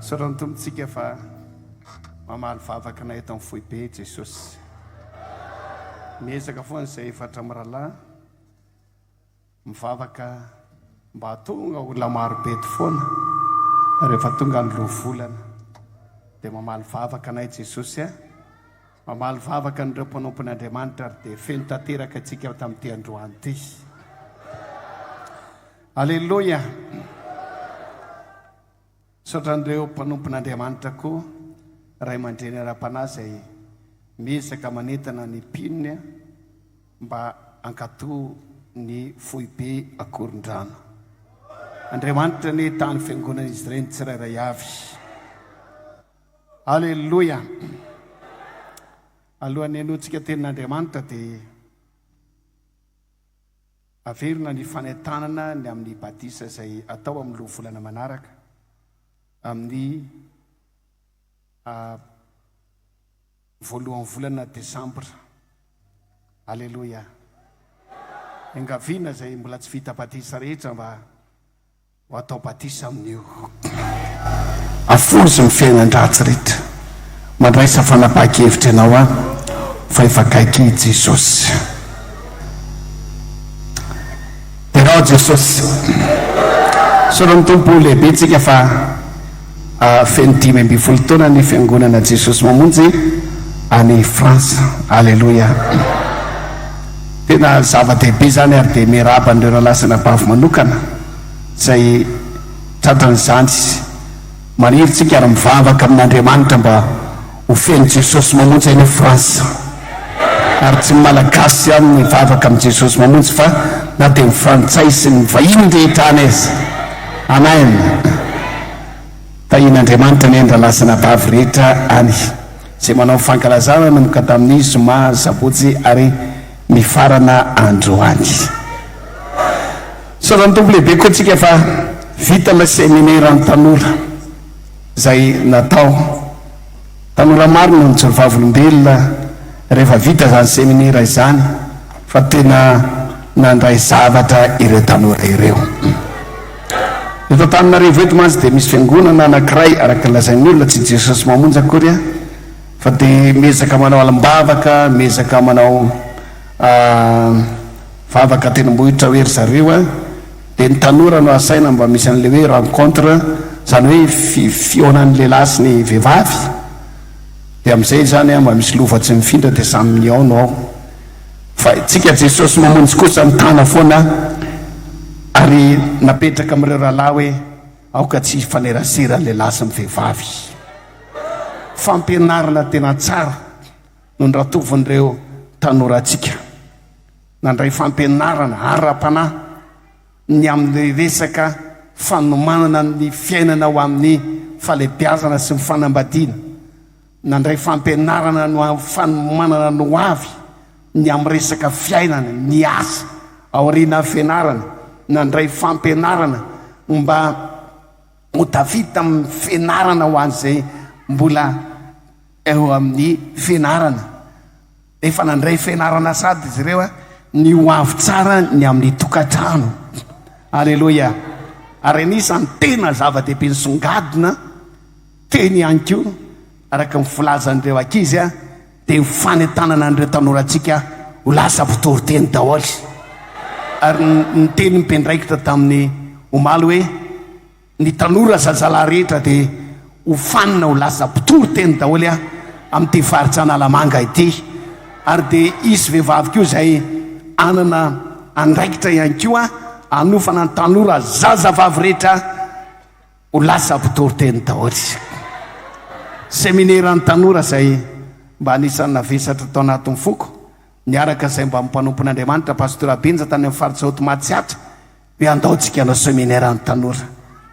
Sorany tompontsika fa mamaly vavaka anay eto amin'ny foibe Jesosy. Miezaka foana izay efatra miralahy mivavaka mba hatonga olona marobe eto foana rehefa tonga ny lovolana dia mamaly vavaka anay Jesosy a. Mamaly vavaka an'ireo mpanompon'Andriamanitra ary dia feno tanteraka antsika tamin'ity androany ity. Alleluia. Sotran'ireo mpanompon'Andriamanitra koa ray aman-dreny ara-panahy izay miezaka manentana ny mpinony mba hankatoa ny foibe Akorondrano. Andriamanitra ny tany fiangonan'izy ireny tsirairay avy. Alleluia. Alohan'ny hanoantsika tenin'Andriamanitra dia averina ny fanentanana ny amin'ny batisa izay atao amin'ny lohavolana manaraka amin'ny voalohan'ny volana Desambra. Alleluia. Engaviana izay mbola tsy vita batisa rehetra mba ho atao batisa amin'io. Afozy ny fiainan-dratsy rehetra. Mandraisa fanapahan-kevitra ianao a fa efa akaiky Jesosy. Terao Jesosy. Sorany tompo lehibe tsika fa feno 5 taona ny fiangonana Jesosy mamonjy any Frantsa. Alleluia. Tena zava-dehibe zany ary dia miaraba n'ireo rahalasana bavy manokana izay tratran'izany maniritsika ary mivavaka amin'Andriamanitra mba ho feno Jesosy mamonjy any Frantsa. Ary tsy malagasy ihany mivavaka amin'ny Jesosy mamonjy fa na dia ny frantsay sy ny vahiny rehetra any izy. Amen. Tahian'Andriamanitra ny andralasana bavy rehetra any izay manao fankalazana namoka tamin'ny zoma sabotsy ary ny farana androany. Sorany tompo lehibe koa tsika fa vita la seminaire ny tanora izay natao. Tanora maro no mijoro vavolombelona rehefa vita zany seminaire izany fa tena nandray zavatra ireo tanora ireo. Eto Antananarivo eto mantsy dia misy fiangonana anankiray araka lazain'ny olona tsy Jesosy mamonjy akory a fa dia miezaka manao alim-bavaka, miezaka manao vavaka tena-mbohitra hoe ry zareo a. Dia ny tanora no asaina mba misy an'le hoe rencontre, zany hoe fihaonan'ny lehilahy sy ny vehivavy. Dia amin'izay zany a mba misy lova tsy mifindra dia samy miaono ao. Fa tsika Jesosy mamonjy kosa mitana foana ary napetraka amin'ireo rahalahy hoe aoka tsy fanerasera lehilahy sy ny vehivavy. Fampianarana tena tsara no niratovin'ireo tanorantsika. Nandray fampianarana ara-panahy ny amin'ny resaka fanomanana ny fiainana ho amin'ny falebiazana sy ny fanambadiana. Nandray fampianarana no fanomanana no avy ny amin'ny resaka fiainana, ny asa aoriana fianarana. Nandray fampianarana mba ho tafita amin'ny fianarana ho an'izay mbola eo amin'ny fianarana. Efa nandray fianarana sady izy ireo a ny ho avy tsara ny amin'ny tokantrano. Alleluia. Ary anisan'ny tena zava-dehibe nisongadina teny ihany koa araka mivolazan'ireo ankizy a dia fanentanana an'ireo tanorantsika ho lasa mpitory-teny daholy. Ary ny teny mpendraikitra tamin'ny omaly hoe ny tanora zazalahy rehetra dia ho fanina ho lasa mpitory-teny daholy a amin'ity faritra Analamanga ity. Ary dia isy vehivavy koa izay anana andraikitra ihany koa anofana ny tanora zazavavy rehetra ho lasa mpitory-teny daholy. Seminaire ny tanora izay mba anisan'ny navesatra tao anatin'ny foko niaraka izay mba mpanompon'Andriamanitra pastora Benja tany amin'ny faritra Haute-Matsiatra hoe andaontsika hanao seminaire ny tanora.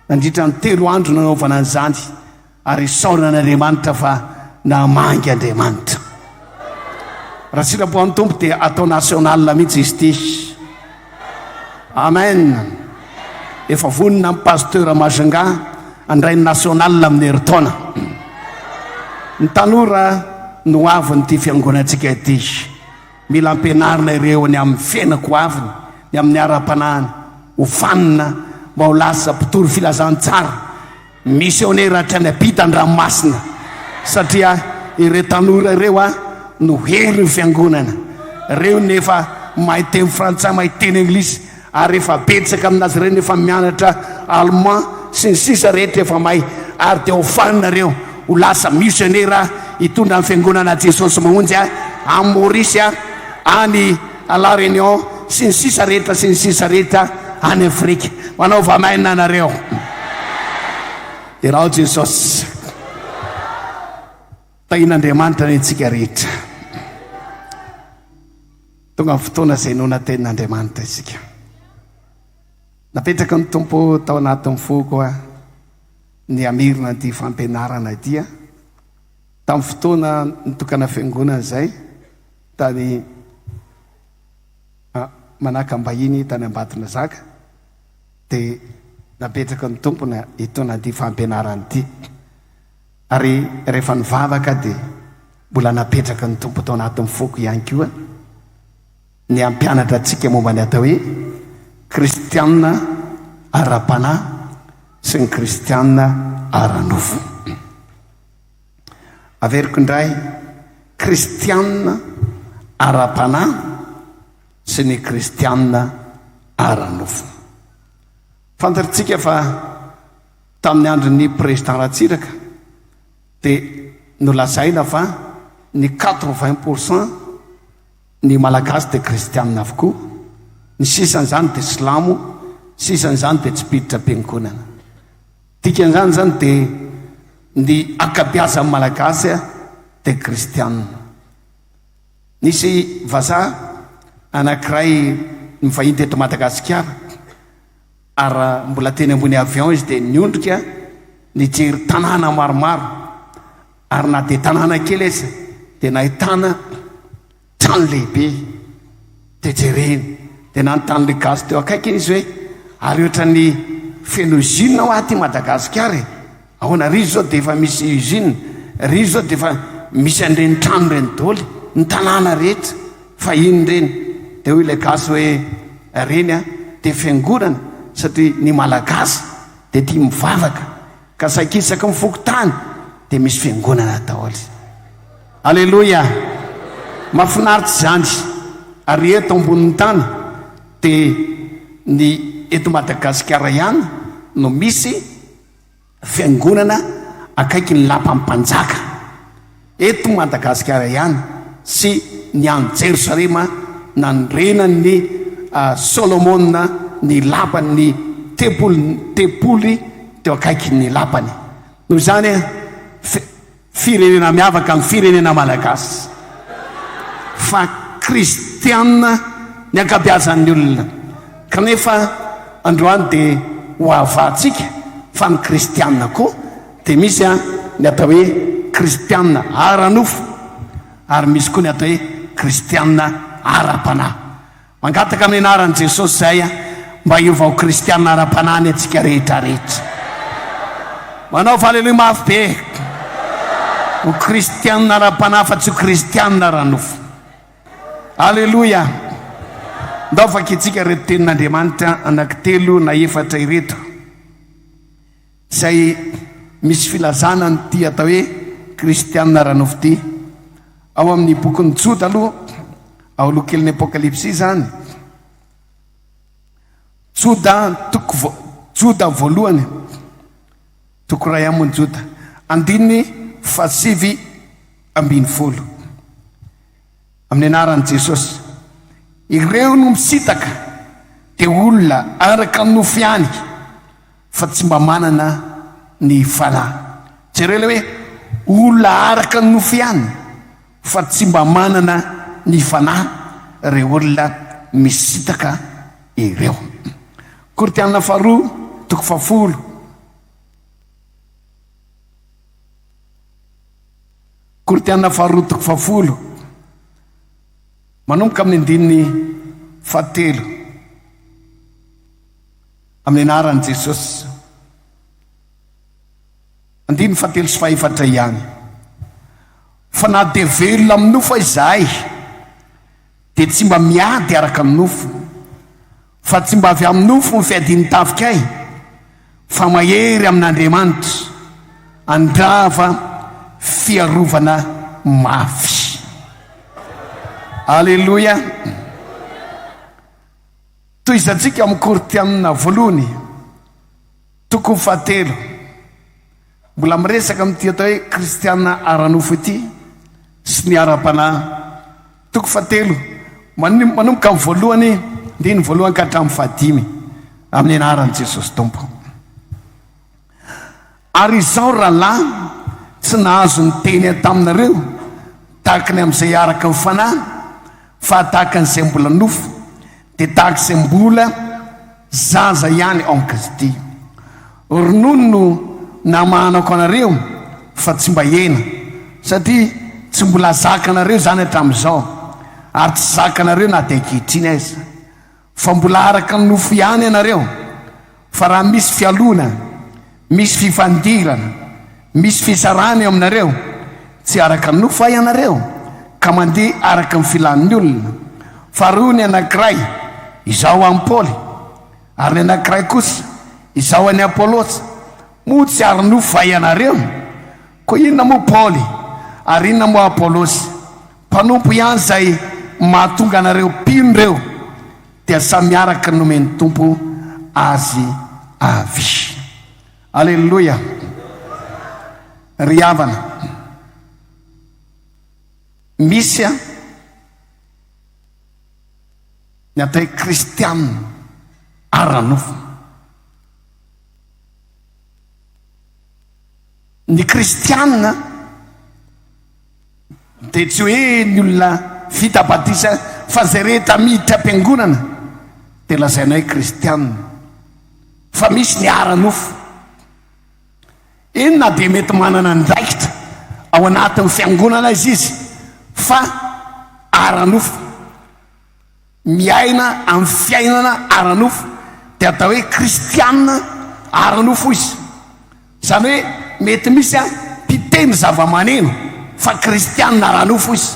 Nandritra ny 3 andro nanaovana an'izany ary saorina n'Andriamanitra fa namangy Andriamanitra. Raha sitrapoan'ny tompo dia atao nasionalina mihitsy izy ity. Amen. Efa vonina amin'ny pasteur Majunga andray ny nasionalina amin'ny herintaona. Ny tanora no avin'ity fiangonantsika ity. Mila ampianarina ireo ny amin'ny fiainako aviny, ny amin'ny ara-panahiny ho fanina mba ho lasa mpitory filazantsara missionnaire hatrany ampitan-dranomasina satria ireo tanora ireo no hery ny fiangonana reo nefa mahay teny frantsay mahay teny anglisy ary efa betsaka aminazy reny efa mianatra allemand sy ny sisa rehetra efa mahay ary de hofaninareo ho lasa missionnaire hitondra ny fiangonana Jesosy mahonjy amin'ny Maurice any à la Réunion sy ny sisa rehetra any Afrika manao vamaina anareo irao Jesosy tahin'Andriamanitra ny antsika rehetra tonga fotoana zay no natenin'Andriamanitra isika napetraka ny tompo tao anatin'ny foko ny amirina ty fampianarana dia tamin'ny fotoana nitokana fiangonana zay tany manaka mbahiny tany Ambatona Zaka de napetraka ny tompona hitona ty fampianarana ty ary rehefa nivavaka de mbola napetraka ny tompo tao anatin'ny foko ihany koa ny ampianatra atsika momba ny atao hoe kristianina ara-panahy sy ny kristianina ara-nofo averiko indray kristianina ara-panahy sy ny kristianina ara-nofo fantaritsika fa tamin'ny andron'ny président Ratsiraka de nolazaina fa ny 80% ny malagasy de kristianina avokoa ny sisan'izany de silamo sisan'izany de tsy piditra am-piangonana dikan'izany zany de ny akabiazan'ny malagasy de kristianina nisy vazaha anankiray mivahiny teto Madagasikara ary mbola teny ambony avion izy de niondrika nijery tanàna maromaro ary na de tanàna kely izy de nahitana trano lehibe de jereny de nanontany le gasy teo akaiky iny izy hoe ary ohatran'ny feno usine ao aty Madagasikara ahoana ry zao de efa misy usine ry zao de efa misy an'ireny trano reny dôly ny tanàna rehetra fa iny reny de hoy le gasy hoe reny de fiangonana satria ny malagasy de tia mivavaka ka saikisaka mifoko tany de misy fiangonana daholo alleloia mahafinaritra zany ary eto ambonin'ny tany de ny eto Madagasikara ihany no misy fiangonana akaiky ny lapam-panjaka eto Madagasikara ihany sy ny any Jerosalema nanrenany Solomona ny lapany tempoly teo akaiky ny lapany noho zany firenena miavaka amin'ny firenena malagasy fa kristianina ny ankabeazan'ny olona kanefa androany de hoavatsika fa ny kristianina koa de misy ny atao hoe kristianina ara-nofo ary misy koa ny atao hoe kristianina ara-panahy mangataka amin'ny anaran'i Jesosy zay mba hiova ho kristianina ara-panahy ny atsika rehetrarehetra manao fa aleluia mafy be ho kristianina ara-panahy fa tsy ho kristianina ara-nofo alleluia ndao fakitsika reto tenin'Andriamanitra anankitelo na efatra ireto zay misy filazana ny ty atao hoe kristianina ara-nofo ty ao amin'ny bokin'ny Joda aloha ao aloha kelin'ny apokalipsy zany Joda voalohany toko ray amony Joda andininy 7:20 amin'ny anaran'i Jesosy ireo no misitaka de olona araka ny nofo ihany fa tsy mba manana ny fanahy jereo le hoe olona araka ny nofo ihany fa tsy mba manana ny fanahy reo olona misitaka ireo Kortianina faharoa toko 10 Kortianina faharoa toko 10 manomboka amin'ny andininy 7 amin'ny anaran'i Jesosy andininy 7 sy 4 ihany fa na de velona amin'ny nofo izahay de tsy mba miady araka amin'ny nofo fa tsy mba avy amin'ny nofo ny fiadiany tafika ay fa mahery amin'Andriamanitra andrava fiarovana mafy. Alleloia. toy izantsika amin'ny Korinthiana voalohany toko fahatelo mbola miresaka amin'ity atao hoe kristiana ara-nofo ity sy ny ara-panahy. Toko fahatelo manomboka amin'ny voalohany ndiny voalohany ka hatramin'ny fahadimy amin'ny anaran'i Jesosy Tompo. Ary izao rahalahy tsy nahazo ny teny taminareo tahaka ny amin'izay araka ny fanahy, fa tahaka n'izay mbola nofo dia tahaka izay mbola zaza ihany ao amin'ny Kristy. Ronono no namahanako anareo fa tsy mba hena, satria tsy mbola zaka anareo zany hatramin'izao, ary tsy zaka anareo na dia ankehitriny aiza, fa mbola araka ny nofo ihany ianareo. Fa raha misy fialona, misy fifandirana, misy fisarana eo aminareo, tsy araka ny nofo ianareo ka mandeha araka ny filan'ny olona. Fa roa ny anankiray izao an'i Paoly, ary ny anankiray kosa izao an'i Apôlôsy, moa tsy ary nofo ianareo. Koa inona moa Paoly ary inona moa Apôlôsy? Mpanompo ihany zay mahatonga anareo mpino dia samy araka ny nomeny tompo azy avy. Alleluia. Ry havana, misy ny atao hoe kristiana ara-nofo. Ny kristiana dia tsy hoe ny olona vita batisa fa zay rehetra miditra am-piangonana dia lazaina hoe kristiana. Fa misy ny ara-nofo. Inona dia mety manana ndraikitra ao anatin'ny fiangonana izy, fa ara-nofo, miaina amin'ny fiainana ara-nofo dia atao hoe kristiana ara-nofo izy. Zany hoe mety misy mpiteny zava-maneno fa kristiana ara-nofo izy.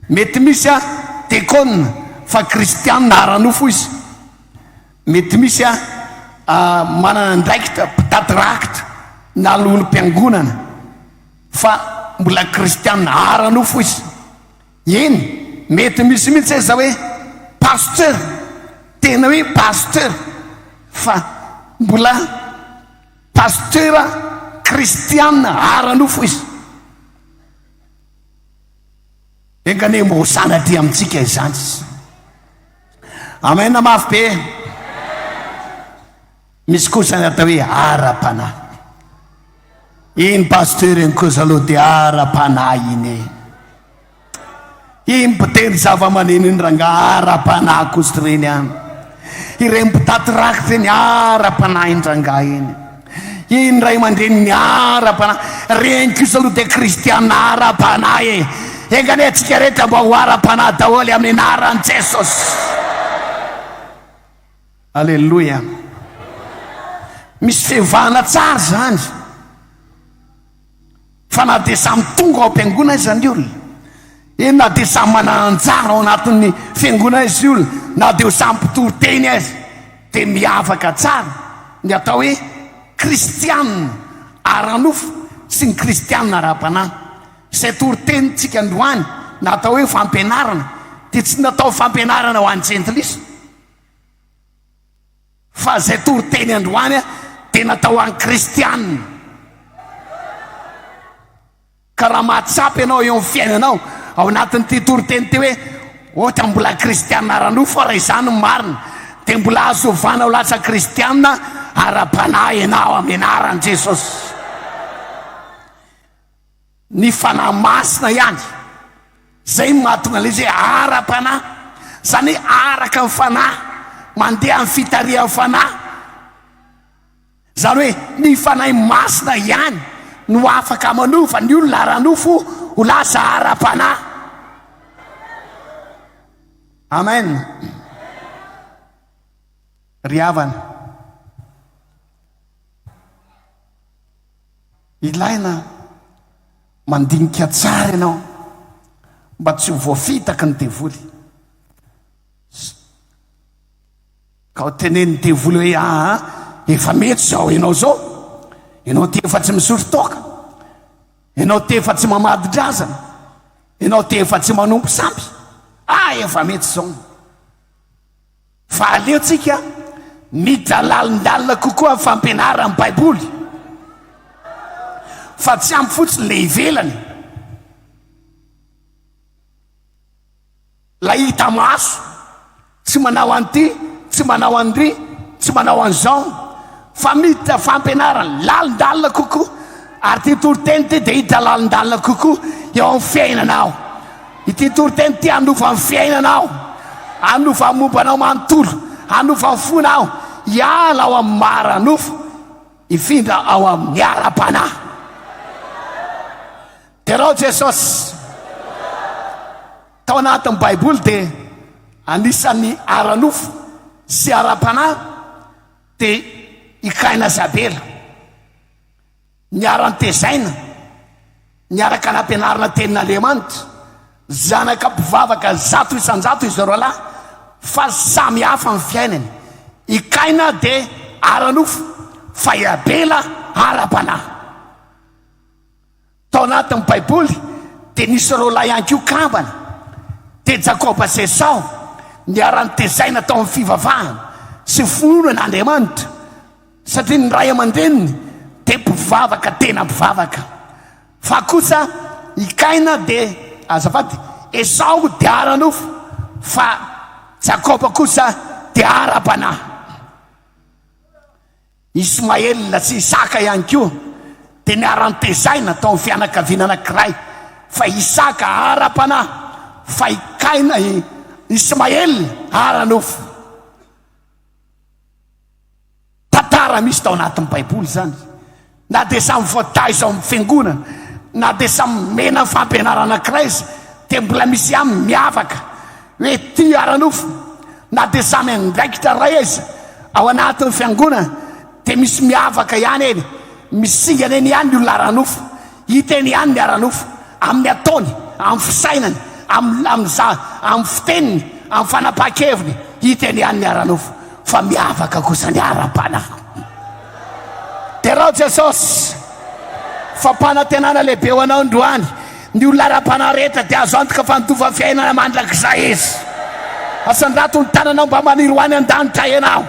Mety misy tekona fa kristiana ara-nofo izy. Mety misy manana ndraikitra mpitatirakitra na lolo-piangonana fa mbola kristiana ara-nofo izy. Eny mety misy mihitsy iza hoe pasteur, tena hoe pasteur, fa mbola pasteur kristiana ara-nofo izy. Engane mbo sanatry amintsika izany. Amen. Mafy be. Misy kosa ny atao hoe ara-panahy. Iny pasteur iny kosa aloha dia ara-panahy iny. Iny mpiteny zava-maneno iny rangahy ara-panahy kosa reny any. Ireny mpitati rakitra iny ara-panahy iny rangahy iny. Iny ray aman-dreny ny ara-panahy. Reny kosa aloha dia kristiana ara-panahy. Engane atsika rehetra mba ho ara-panahy daholo amin'ny anaran'i Jesosy. Alleluia. Misy fihevana tsara zany, fa na dia samy tonga ao am-piangonana izy zany olona. Eny na dia samy manana anjara ao anatin'ny fiangonana izy olona, na dia ho samy mpitory-teny azy, dia miavaka tsara ny atao hoe kristiana ara-nofo sy ny kristiana ara-panahy. Izay tory-tenintsika androany natao hoe fampianarana dia tsy natao fampianarana ho an'ny jentilisa, fa izay tory-teny androany dia natao an'ny kristiana. Ka raha mahatsapy ianao eo amin'ny fiainanao ao anatin'ity tory-teny ty hoe ohatra mbola kristiana ara-nofo, fa raha izany ny marina dia mbola azovana ho lasa kristiana ara-panahy ianao amin'ny anaran'i Jesosy. Ny fanahy masina ihany zay mahatonga ilay zay ara-panahy, zany hoe araka ny fanahy, mandeha amin'ny fitarihan'ny fanahy. Zany hoe ny fanahy masina ihany no afaka manova ny olona ara-nofo ho lasa ara-panahy. Amen. Ry havana, ilaina mandinika tsara ianao mba tsy ho voafitaka ny devoly. Ka ho tenen'ny devoly hoe efa mety zao ianao zao, ianao te efa tsy misotro toka, ianao te efa tsy mamadidrazana, ianao te efa tsy manompo sampy, efa mety zao. Fa aleotsika midalalindalina kokoa fampianarana amin'ny baiboly, fa tsy ampy fotsiny le ivelany, la hita maso, tsy manao an'ity, tsy manao an'ry, tsy manao an'izao, fa mita fampianarana lalindalina kokoa. Ary ty toriteny ty de hita lalindalina kokoa eo amin'ny fiainanao. Ity toriteny ty anova amin'ny fiainanao, anova mombanao manontolo, anova fonao, hiala ao amin'ny maranofo, ifindra ao amin'ny ara-panahy. Terao Jesosy tao anatin'ny baiboly dia anisan'ny aranofo sy ara-panahy dia i Kaina Zabela. Niara-ntezaina, niaraka nampianarana tenin'Andriamanitra, zanaka mpivavaka 100 isan-jato izy roa lahy, fa samy hafa amin'ny fiainany. I Kaina dia aranofo, fa i Abela ara-panahy. Tao anatin'ny baiboly dia nisy roa lahy ihany koa kambana, dia Jakoba sy Esau, niara-ntezaina tao amin'ny fivavahana sy fononan'Andriamanitra, satria ny ray aman-dreniny dia mpivavaka tena mpivavaka. Fa kosa i Kaina dia azafady, Esau dia aranofo, fa Jakoba kosa dia ara-panahy. Ismaela sy Isaka ihany koa dia niara-ntezaina tao amin'ny fianakaviana anankiray, fa Isaka ara-panahy, fa i Kaina Ismaela aranofo. Tantara misy tao anatin'ny baiboly zany, na dia samy voataiza amin'ny fiangonana, na dia samy mena fampianarana anankiray izy, dia mbola misy aminy miavaka hoe ty aranofo. Na dia samy andraikitra ray izy ao anatin'ny fiangonana, dia misy miavaka ihany eny, misingana eny ihany ny olona aranofo, hita eny ihany ny aranofo amin'ny ataony, amin'ny fisainany, amin'ny fiteniny, amin'ny fanapaha-keviny, hita eny ihany ny aranofo. Fa miavaka kosa ny ara-panahy. Terao Jesosy, fampanantenana lehibe ho anao androany, ny olona ara-panahy rehetra dia azo antoka fanotova fiainana mandrakizay izy. Asandrato ny tananao mba maniry ho any an-danitra ianao.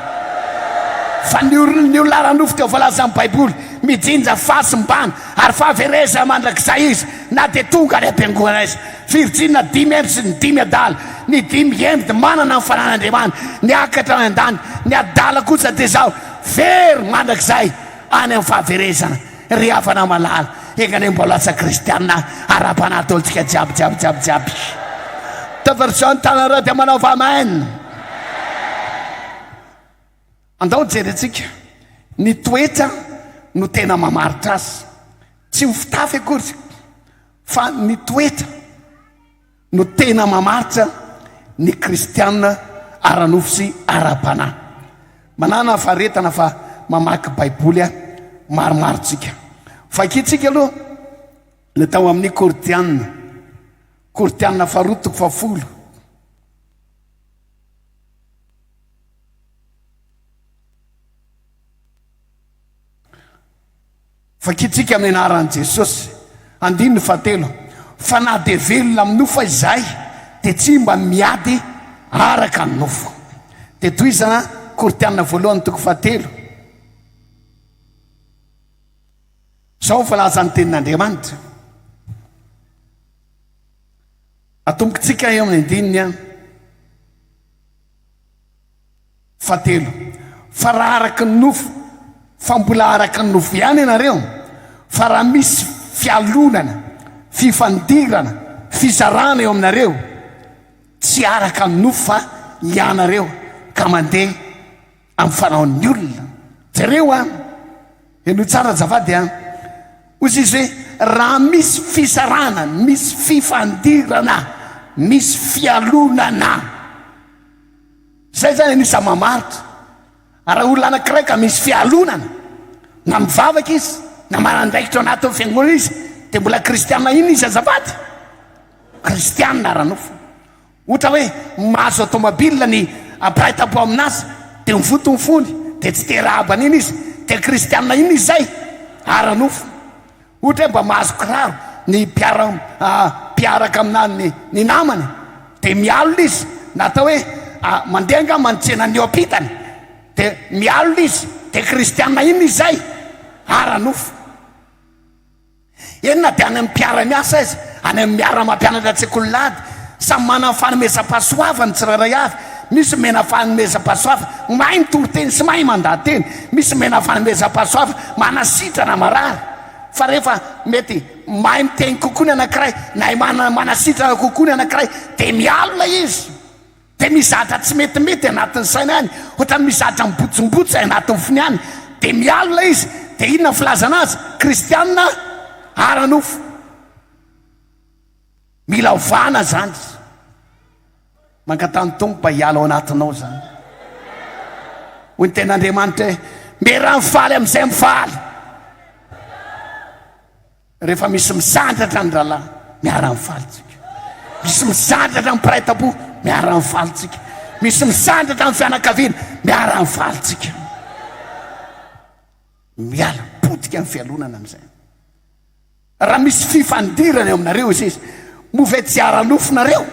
Fa ny olona aranofo dia voalaza amin'ny baiboly, mijinja fahasimbana ary fahavereza mandrakizay izy, na dia tonga ny ampiangonana izy. Virjina 5 andro sy ny 5 adala, ny 5 andro dia manana ny fanan'Andriamanitra, ny akatra ny an-dany, ny adala kosa dia zao very mandrakizay any amin'ny fahaverezana. Ry havana malala, engany mbola latsa kristianina ara-panahy tolontsika jiaby. Tavarizao ny tanareo dia manaova amen. Andao jerentsika, ny toetra no tena mamaritra azy, tsy ho fitafy akory, fa ny toetra no tena mamaritra ny kristianina aranofo sy ara-panahy. Manana faharetana fa mamaky baiboly maromarotsika. Fakitsika aloha le tao amin'ny Kortianina 4:10. Fakitsika amin'ny anaran'i Jesosy. 9:7. Fa na dia velona amin'ny nofo izahay dia tsy mba miady araka ny nofo. Dia toizana Kortianina 1:7. Zao falaza ny tenin'Andriamanitra. Atombontsika eo amin'ny 9:7. Fa raha araka ny nofo, fa mbola araka ny nofo ihany ianareo, fa raha misy fialonana, fifandirana, fizarana eo aminareo, tsy araka ny nofo fa ianareo ka mandeha amin'ny fanaon'ny olona. Jereo eno tsara zavady ozy izy hoe raha misy fizarana, misy fifandirana, misy fialonana, zay zany anisa mamaritra. Raha olona anankiray ka misy fialonana, na mivavaka izy, na manandraikitra anatin'ny fiangonana izy, dia mbola kristianina iny izy azafady, kristianina aranofo. Ohatra hoe mahazo automobile ny ampiraita-po aminazy dia mivotony fony, dia tsy te rahabana iny izy, te kristianina iny izy zay ara-nofo. Ohatra hoe mba mahazo kiraro ny mpiaraka aminany ny namany, dia mialona izy, natao hoe mandeha nga mantsena ny eo ampitany, dia mialona izy, dia kristianina iny izy zay ara-nofo. Enona dia any amin'ny mpiara-miasa izy, any amin'ny miara-mampianatra tsekololady, samy manana fanomezam-pahasoavany tsirairay avy. Misy mena fanomezam-pahasoava mahay mitoroteny sy mahay mandateny, misy mena fanomezam-pahasoava manasitrana marary. Fa rehefa mety mahay miteny kokoa ny anankiray na manasitrana kokoa ny anankiray, dia mialona izy, dia mizatra tsy metimety anatin'ny saina any, ohatra mizatra mibotsimbotsy anatin'ny fony any, dia mialona izy. Dia inona filazana azy? Kristianina ara-nofo. Mila ovana zany, mankatany tompo mba hiala ao anatinao zany. Hoy ny ten'Andriamanitra hoe mera mifaly amin'izay mifaly. Rehefa misy misandratra ny ralahy, miara-mifaly tsika. Misy misandratra ny mpiray-tam-po, miara-mifaly tsika. Misy misandratra ny fianakaviana, miara-mifaly tsika. Miala potika ny fialonana amin'izay. Raha misy fifandirana eo aminareo izy, move tsy ara-nofo nareo,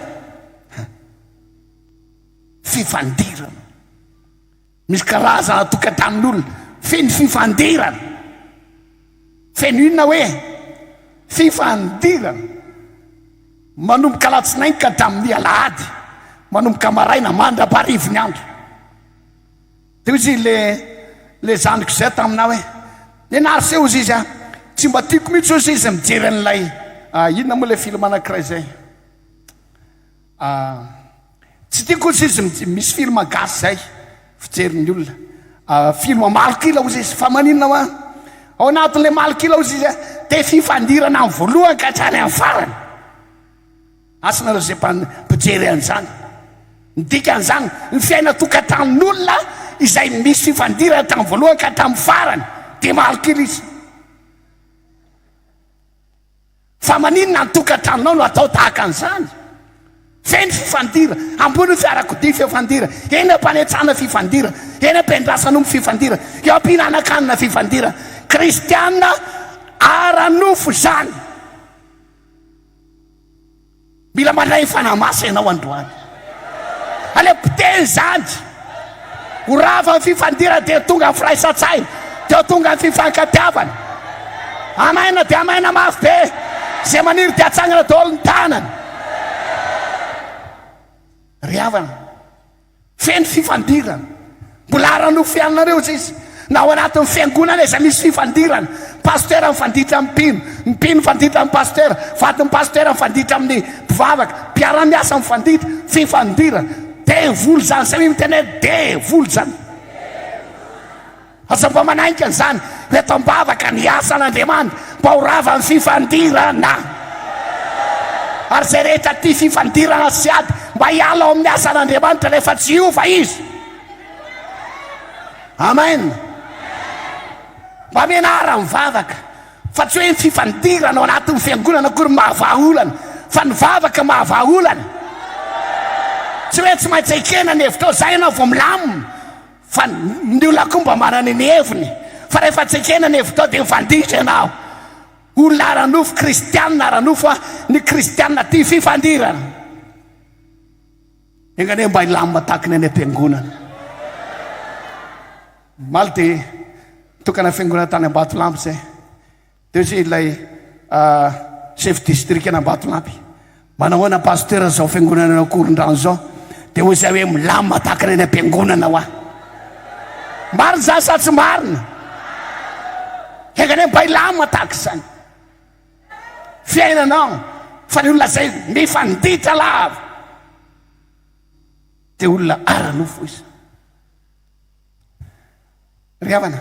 fifandirana. Misy karazana tokantranin'olona feno fifandirana, feno inona hoe fifandirana. Manomboka alatsinainy ka hatramin'ny alahady, manomboka maraina mandra-parivo ny andro. Dia izy le zaniko zay tamina hoe nianary seho izy izy tsy mba tiako mihitsy ozy izy mijery an'ilay inona moa le film anankiray zay, tsy tiako ozy izy misy film gasy zay fijerin'ny olona, film malokila ozy izy. Fa maninona hoa ao anatin'le malokila ozy izy dia fifandirana amin'ny voalohany ka hatrany amin'ny farany. Asanareo zay mpijery an'izany, midika an'izany ny fiaina tokantranon'olona izay misy fifandirana hatramin'ny voalohany ka hatramin'ny farany, dia malokila izy. Fa maninona ny tokantranonao no atao tahaka an'izany? Feno fifandira, ambony fiarakodia fifandira, eny ampanetsana fifandira, eny ampendrasana omby fifandira, eo ampinanakanina fifandira. Kristianina ara-nofo zany. Mila mandray fanamasa ianao androany, ale piteny zany. Horava ny fifandira dia tonga ny firaisan-tsaina, dia tonga ny fifankatiavana. Amaina dia amaina mafy be, zay maniry dia atsangana daholo ny tanany. Ry havana, feno fifandirana, mbola ara-nofo ianareo izy. Na ao anatin'ny fiangonana izy misy fifandirana, pastera mifanditra amin'ny mpino, ny mpino mifanditra amin'ny pastera, vatin'ny pastera mifanditra amin'ny mpivavaka, mpiara-miasa mifanditra, fifandirana. Devoly zany, samy miteny hoe devoly zany. Asa mba manaiky an'izany, reto mbavaka ny asan'Andriamanitra mba horava amin'ny fifandirana. Ary zay rehetra ty fifandirana sy ady mba hiala ao amin'ny asan'Andriamanitra rehefa tsy hiova izy. Amen. Mba mianara mivavaka, fa tsy hoe ny fifandirana ao anatin'ny fiangonana akory mahavaolana, fa ny vavaka mahavaolana. Tsy hoe tsy maintsy ekena ny hevitra ao, zay ianao vao milamina, fa ny olona koa mba manana ny heviny. Fa rehefa tsy ekena ny hevitra ao dia mifanditra ianao. Olona ara-nofo, kristianina ara-nofo, ny kristianina ty fifandirana. Engane mba hilamina tahaka ny any am-piangonana. Maly dia tokana fiangonana tany Ambatolampy zay, dia izy ilay chef district ana Ambatolampy, manahoana pasteur zao fiangonana Korondrano zao, dia hoy zay hoe milamina tahaka ny any am-piangonana hoa. Marina zany sa tsy marina? Engane mba hilamina tahaka izany fiainanao. Fa ny olona zay mifanditra lava, dia olona ara-nofo izy. Ry havana,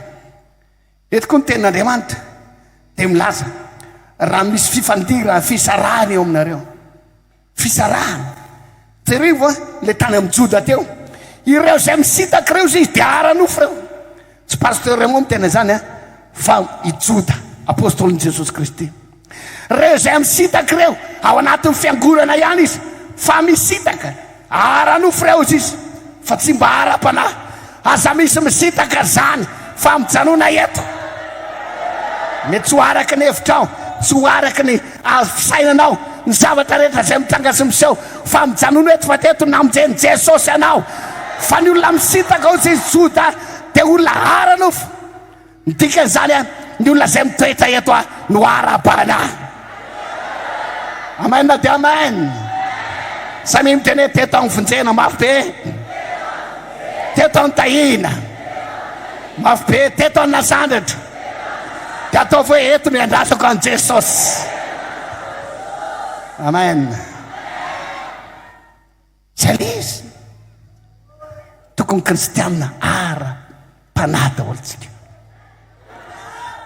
eto koa ny tenin'Andriamanitra dia milaza raha misy fifandira fisarahana eo aminareo. Fisarahana. Jereo le tany amin'ny Joda teo, ireo zay misitaka reo izy dia ara-nofo reo. Tsy pasteur moa mitena zany fa i Joda, apôstôlin' Jesosy Kristy. Reo zay misitaka reo ao anatin'ny fiangonana ihany izy, fa misitaka ara-nofo reo izy, fa tsy mba ara-panahy. aza misy misitaka zany fa mijanona eto mety tsy hoaraky ny hevitrao tsy hoaraky ny fisainanao ny zavatra rehetra zay mitranga sy miseho fa mijanona eto fa teto namonjeny Jesosy anao fa ny olona misitaka ohatsy izy Joda dia olona ara-nofo midikan'izany a ny olona zay mitoetra eto a no ara-bana amen na dia amen samy miteny teto amin'ny vonjena mafy be teto amin'ny tahina mafy be teto amin'ny nasandatra dia ataovy hoe eto no iandrasako an' Jesosy amen zay le izy tokony kristianina ara-panahy daholontsika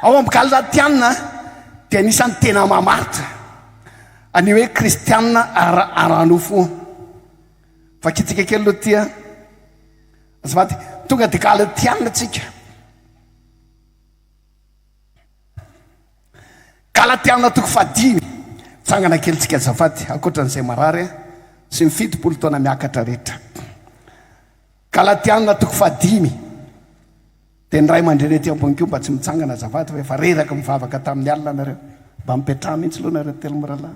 ao amin'ny Galatiana dia anisan'ny tena mamaritra any hoe kristianina ara-nofo fakitsika kely aloha tia azafady tonga dia Galatiana tsika Galatiana toko 5 tsangana kely tsika azafady akoatran'izay marary sy ny 70 taona miakatra rehetra Galatiana toko 5 dia ny ray aman-dreny ety amboniko mba tsy mitsangana azafady fa efa reraka mivavaka tamin'ny alina nareo mba mipetraha mihitsy aloha nareo telo miralahy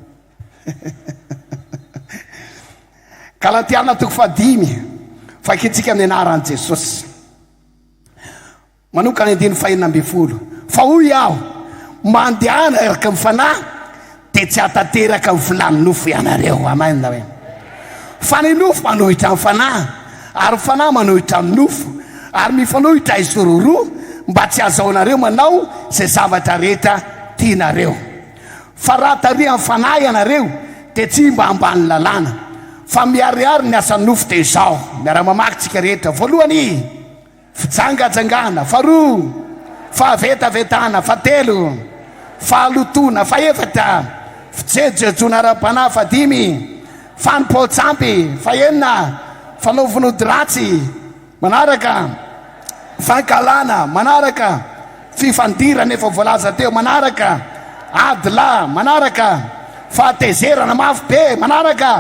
Galatiana toko 5 fakitsika amin'ny anaran'i Jesosy manokana 9:20 fa hoy aho mandehana eraka ny fanahy dia tsy hatateraka ny vilany nofo ianareo amen na hoe fa ny nofo manohitra ny fanahy ary fanahy manohitra ny nofo ary mifanohitra izy roa mba tsy azaonareo manao zay zavatra rehetra tianareo fa raha tarihan'ny fanahy ianareo dia tsy mba ambany lalàna fa miariary ny asa nofo dia izao miara-mamakytsika rehetra voalohany fijangajangana faharoa fahavetavetana fahatelo fahalotona fahefatra fijejejona ara-panahy fahadimy fanimpotsampy fahenina fanaovinody ratsy manaraka fankalana manaraka fifandirana efa voalaza teo manaraka adila manaraka fahatezerana mafy be manaraka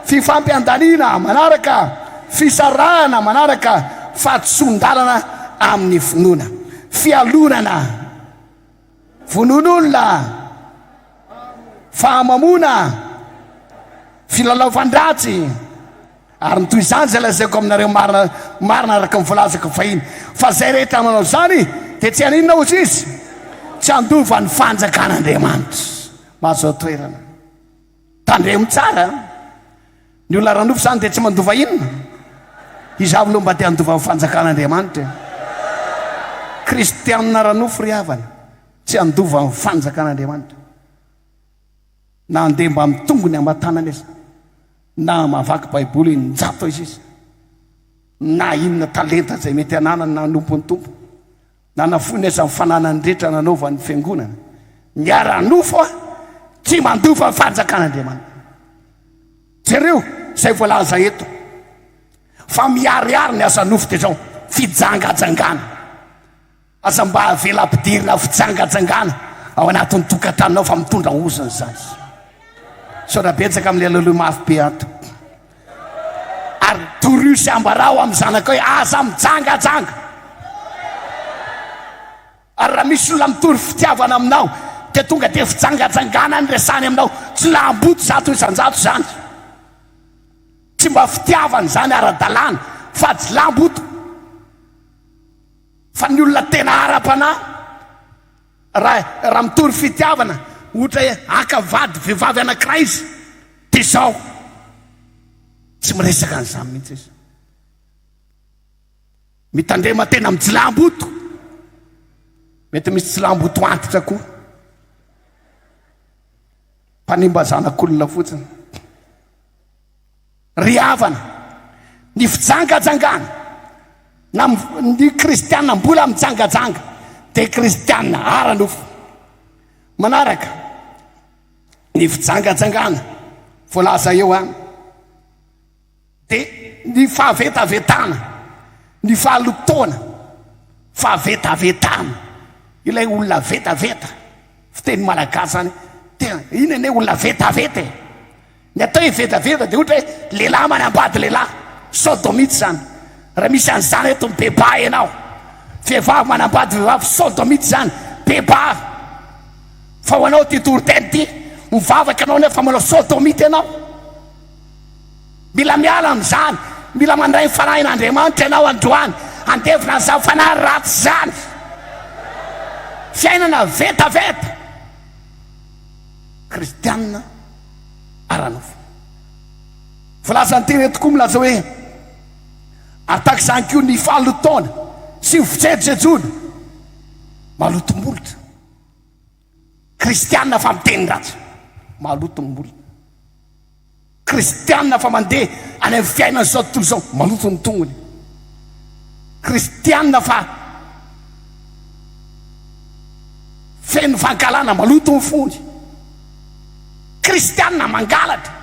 fifampiandaniana manaraka fisarahana manaraka fahatsondalana amin'ny finoana fialonana vonon'olona fahamamona filalaovan-dratsy ary ny toy izany zay lazaiko aminareo marina araka mivolazako fahiny fa zay rehetra manao zany dia tsy haninona ozy izy tsy andova ny fanjakan'Andriamanitra mahazo toerana tandremo tsara ny olona ranofo zany dia tsy mandova inona izy avy loha mba te handova ny fanjakan'Andriamanitra kristianina ranofo ry havana tsy handova ny fanjakan'Andriamanitra na andeha mba mitongony amatanana izy na mavaky baiboly ninjato izy na inona talenta zay mety ananany na anompony tompo na nafony aza mifananany rehetra nanaovan'ny fiangonana ny ara-nofo a tsy mandova ny fanjakan'Andriamanitra jereo zay voalaza eto fa miariary ny asa nofo dia zao fijangajangana aza mba avela-pidirina fijangajangana ao anatin'ny tokantranonao fa mitondra oziny zany sorabetsaka amin'ny alaloha mafy be ato ary torosy ambarao amin'ny zanaka hoe aza mijangajanga ary raha misy olona mitory fitiavana aminao dia tonga dia fijangajangana ny resany aminao tsy lamboto zato isanjato zany tsy mba fitiavana zany ara-dalàna fa tsy lamboto fa ny olona tena ara-panahy raha mitory fitiavana ohatra hoe akavady vehivavy anankiray izy dia izao tsy miresaka an'izany mihitsy izy mitandrema tena amin'ny tsy lamboto mety misy tsy lamboto antitra koa mpanimba zanak'olona fotsiny ry havana ny fijangajangana na ny kristianina mbola mijangajanga dia kristianina ara-nofo manaraka ny fijangajangana voalaza eo any dia ny fahavetavetana ny fahalotona fahavetavetana ilay olona vetaveta fiteny malagasy zany tena ina ane olona vetaveta ny atao hoe vetaveta dia ohatra hoe lehilahy manambady lehilahy sodomity zany raha misy an'izany eto mibeba ianao vehivavy manambady vehivavy sodomity zany beba fa ho anao ty toriteny ty mivavaka anao nefa manao sodomity ianao mila miala am'izany mila mandray fanahin'Andriamanitra ianao androany andevina an'izany fanahy ratsy zany fiainana vetaveta kristianina aranofo volazany teny tokoa milaza hoe ataky zany kio ny falo taona sy fijerijejona malotom-bolotra kristianina fa miteny ratsy malotom-bolotra kristianina fa mandeha any amin'ny fiainana zao tontolo zao maloto ny tongony kristianina fa feno fankalana maloto ny fony kristianina mangalatra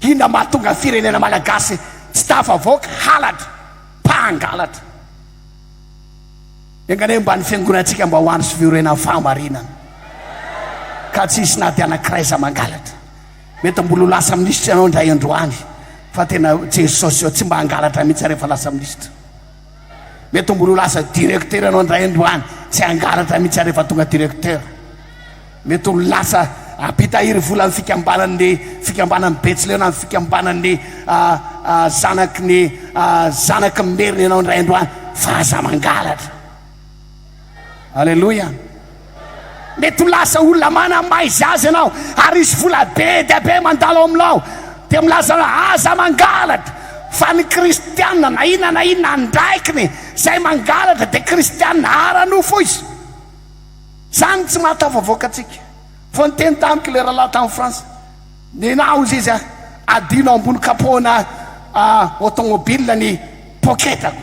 inona mahatonga firenena malagasy tsy tafavoaka halatra mpangalatra engane mba ny fiangonantsika mba hoandro sy fiorena fahamarinana ka tsisy naty anakiraiza mangalatra mety mbolo lasa minisitra ianao ndray androany fa tena jesosy tsy mba angalatra mihitsy rehefa lasa minisitra mety mbolo lasa directeur ianao ndray androany tsy angalatra mihitsy rehefa tonga directeur mety olo lasa apitahiry vola amin'ny fikambanan'ny Betsileo na amin'ny fikambanan'ny zanaky merina ianao ndray androany fa aza mangalatra alleloia mety ho lasa olona manamaizy azy ianao ary isy vola be dia be mandalo aminao dia milaza aza mangalatra fa ny kristianina na inona andraikiny zay mangalatra dia kristianina aranofo izy zany tsy mahatafavoaka atsika fa nyteny tamiko le rahalahy tamin'ny France ninao izy izy adino ambony kapona automobile ny poketako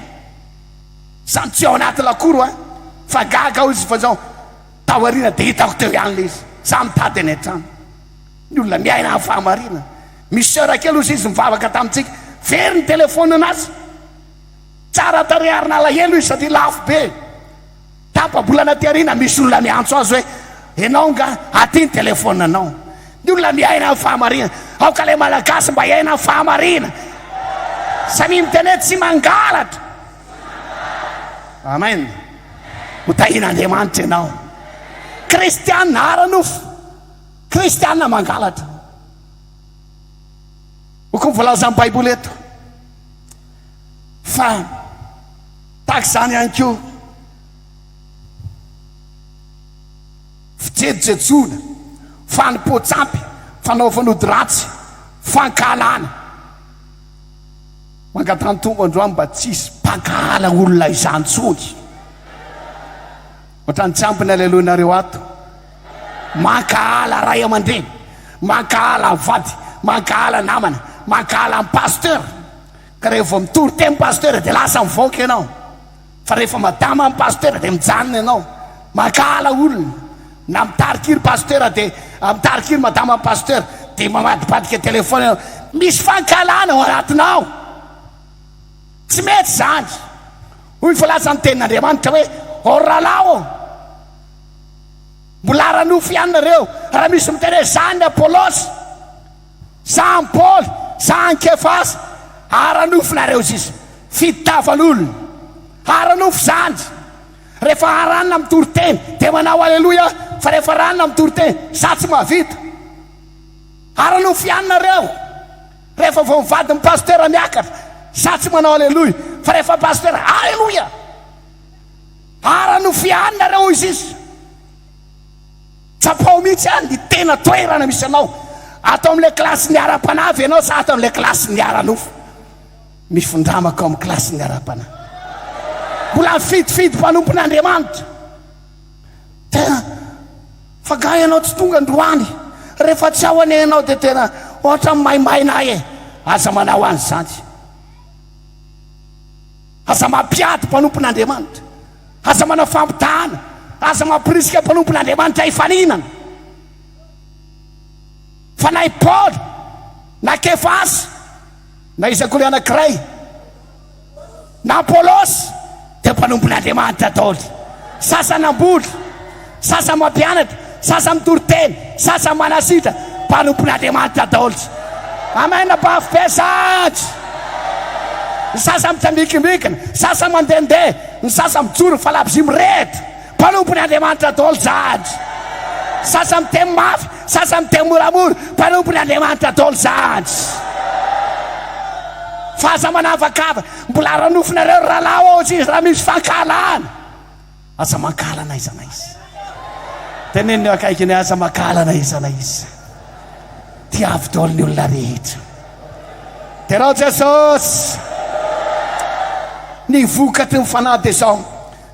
zany tsy ao anaty lakoro fa gaga ao izy fa zao tawarina dia hitako teo ihany le izy za mitady any an-trano ny olona miaina amin'ny fahamarina misy sera kely ozy izy mivavaka tamintsika very ny telefona anazy tsara tareharina alahelo izy satria lafo be tapabolana tiarina misy olona miantso azy hoe ianao nga aty ny telefona anao ny olona miaina amin'ny fahamarina aoka le malagasy mba iaina amin'ny fahamarina samy mitene tsy mangalatra amen ho tahin'Andriamanitra ianao kristianina aranofo kristianina mangalatra oko mivoalaza amin'ny baiboly eto fa taky zany ihany ko fijerijejona fanompoatsampy fanaovanody ratsy fankalana mangatany tombo androany mba tsisy mpankala olona izany tsony ohatrany tsampiny aleloanareo ato mankahala ray aman-dreny mankahala vady mankahala namana mankahala amin'ny pasteur ka rehefa mitory temy pasteur dia lasa mivoaka ianao fa rehefa madama amin'ny pasteur dia mijanona ianao mankahala olona na mitarikiry pasteur dia mitarikiry madama amin'ny pasteur dia mamadipadika telefona ianao misy fankalana ao anatinao tsy mety zany hoy fa-laza ny tenin'Andriamanitra hoe oralao mbola aranofo ihany nareo raha misy miteny hoe zany Apôlôsy zany Paoly zany Kefasy aranofonareo izy fitavan'olona aranofo zany rehefa aranina mitory teny dia manao aleloia fa rehefa ranina mitory teny za tsy mahavita aranofo ihany nareo rehefa vao mivady ny pasteur miakatra za tsy manao aleloia fa rehefa pasteur aleloia aranofo ihany nareo izy tsapao mihitsy ihany ny tena toerana misy anao atao amin'le klasy ny ara-panavy ianao sa atao amin'le klasy ny aranofo mifondramako amin'ny klasy ny ara-panahy mbola mifidifidy mpanompon'Andriamanitra tena fa ga ianao tsy tonga androany rehefa tsy ao ane ianao dia tena ohatra maimainay aza manao any zany aza mampiady mpanompon'Andriamanitra aza manao fampitahana aza mampirisika mpanompon'Andriamanitra hifaninana fa na Paoly na Kefasy na iza koa le anankiray na Apôlôsy dia mpanompon'Andriamanitra daholo sasany amboly sasany mampianatra sasany mitory teny sasany manasitra mpanompon'Andriamanitra daholo amena bafy pesady ny sasa mitsamikimikina, sasa mandehandeha, ny sasa mijoro fa labzy mirety. Mpanompony Andriamanitra daholo zahatra. Sasa miteny mafy, sasa miteny moramora, mpanompony Andriamanitra daholo zahatra. Fa aza manavakava, mbola ranofinareo rahalahy ao izy raha misy fankalana. Aza mankalana izy ana izy. Teneniny akaiky ny aza mankalana izy ana izy. Tiavy daholo ny olona rehetra. Terao Jesosy. Ny vokatry ny fanahy dia zao: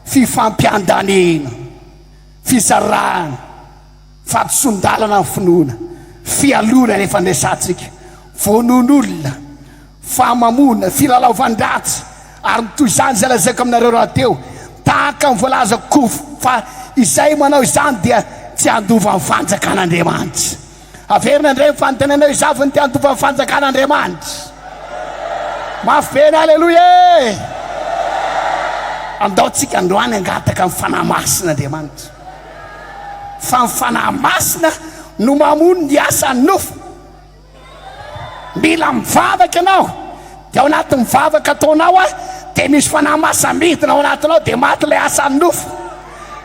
fifampiandanina, fizarana, fampisondalana ny finoana, fialona ny fandraisantsika, voanon'olona, famamona, filalaovan-dratsy. Ary toy izany zay lazaiko aminareo raha teo, tahaka ny voalazako fa izay manao izany dia tsy andova ny fanjakan'Andriamanitra. Averina indray fanontanianao izavy ny ty andova ny fanjakan'Andriamanitra. Mafy be ny aleloia. Andaotsika androany angataka ny fanahy masin'Andriamanitra. Fa ny fanahy masina no mamono ny asan'ny nofo. Mila mivavaka ianao, dia ao anatin'ny mivavaka ataonao dia misy fanahy masina midina ao anatinao, dia maty ilay asan'ny nofo.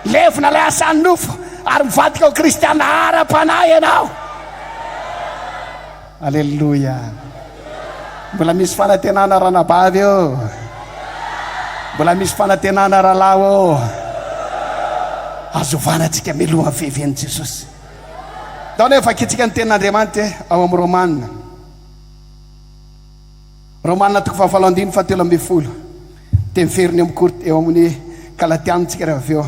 Levona ilay asan'ny nofo ary mivadika ao kristiana ara-panahy ianao. Aleloia. Mbola misy fanantenana ranabavy eo, mbola misy fanantenana rahalahy eo. Azovana antsika miloha ny fehven'i Jesosy. Dao nefa akitsika ny tenin'Andriamanitra ao amin'ny Romanina. Romanina toko fahavalo andiny fahatelo amby folo. Dia miferiny eo amin'ny Galatiana tsika rehefa avy eo.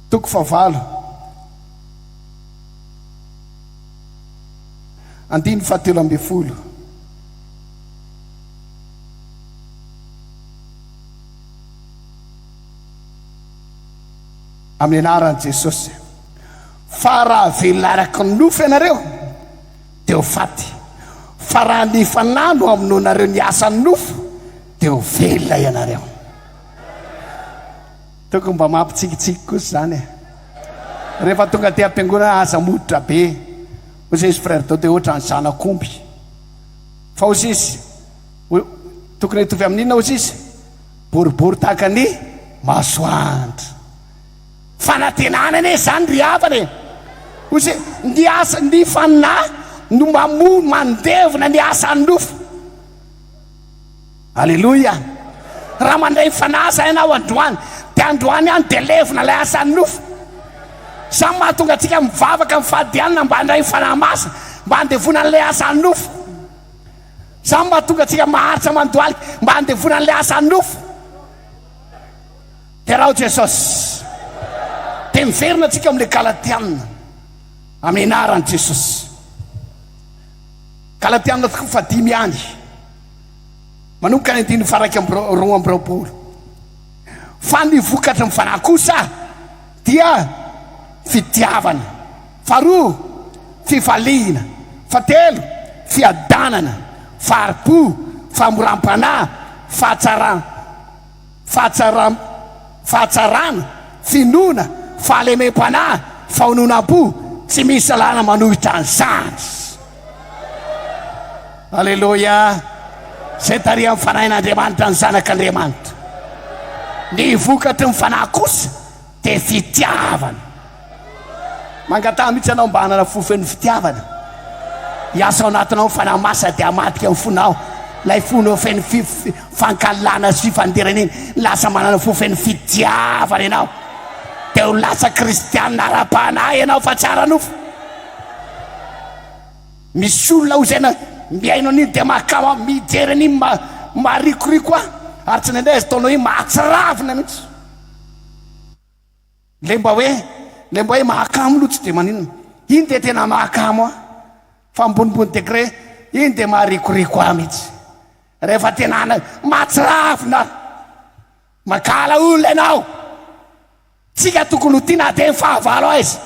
Toko fahavalo andiny fahatelo amby folo. Amin'ny anaran'i Jesosy. Fa raha velona araka ny nofo ianareo dia ho faty. Fa raha ny fanahy no amonoanareo ny asan'ny nofo dia ho velona ianareo. Tokony mba mampitsikitsiky kosa zany. Rehefa tonga ty am-piangonana aza moditra be. Ozy izy frère dao dia ohatra ny zanak'omby. Fa ozy izy tokony hitovy amin'inona ozy izy? Boribory tahaka ny masoandro. Fanantenana zany ry havana. Ozy ny asa ny fanahy no mamono mandevona ny asan'ny nofo. Aleloia. Raha mandray fanahy zay ianao androany, dia androany ihany dia levona ilay asan'ny nofo. Sa mahatonga antsika mivavaka mifadianina mba handray fanahy masina, mba handevona an'ilay asan'ny nofo. Sa mahatonga antsika maharitra mandohalika mba handevona an'ilay asan'ny nofo. Terao Jesosy. Dia miverina antsika amin'ilay Galatiana amin'ny anaran'i Jesosy. Galatiana toko fadimy ihany manomboka ny andiny faraka roa amby roapolo. Fa ny vokatry ny fanahy kosa dia fitiavana, faharoa fifaliana, fahatelo fiadanana, faharipo, famoram-panahy, fahatsarana, finoana, fahalemem-panahy, fahononam-po, tsy misy salana manohitra an'izany. Aleloia. Zay taria amin'ny fanahin'Andriamanitra ny zanak'Andriamanitra. Ny vokatry ny fanahy kosa dia fitiavana. Mangatah mihitsy anao mba hanana fofen'ny fitiavana. Hiasa ao anatinao ny fanahy masina dia hamadika ny fonao. Lay fonao fen'ny fankalana sy fifandiraniny lasa manana fofen'ny fitiavana ianao. Dia ho lasa kristianina ara-panahy ianao fa tsara nofo. Misy olona ho zay miaino an'iny dia mahakama mijery an'iny marikoriko ary tsy nendray izy taonao iny mahatsiravina mihitsy. Le mba hoe mahakamo loha tsy dia maninona. Iny dia tena mahakamo fa ambonimbony degré iny dia maharikoriko mihitsy. Rehefa tena mahatsiravina makala olona ianao. Tsika tokony ho tiana dia fahavalo izy.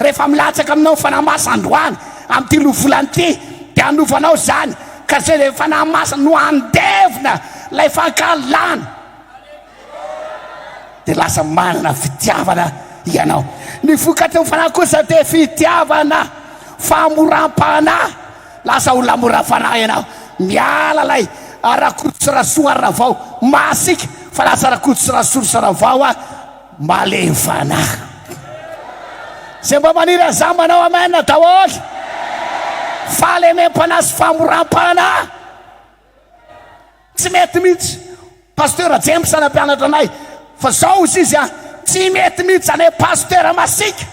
Rehefa milatsaka aminao fanahy masina androany amin'ity lovolany ity dia hanovanao zany ka zay le fanahy masina no andevina lay fankalana dia lasa manana fitiavana ianao. Ny vokatry ny fanahy kosa dia fitiavana, famoram-panahy. Lasa olona mora fanahy ianao. Miala lay arakotsirasoaravao masika fa lasa rakotsirasosaravao a malemy fanahy zay mba maniry aza manao amena daholy falemem-panahy sy famoram-panahy tsy mety mihitsy pasteura jemby sanampianatra anay fa zao izy izy a tsy mety mihitsy zany hoe pasteura masika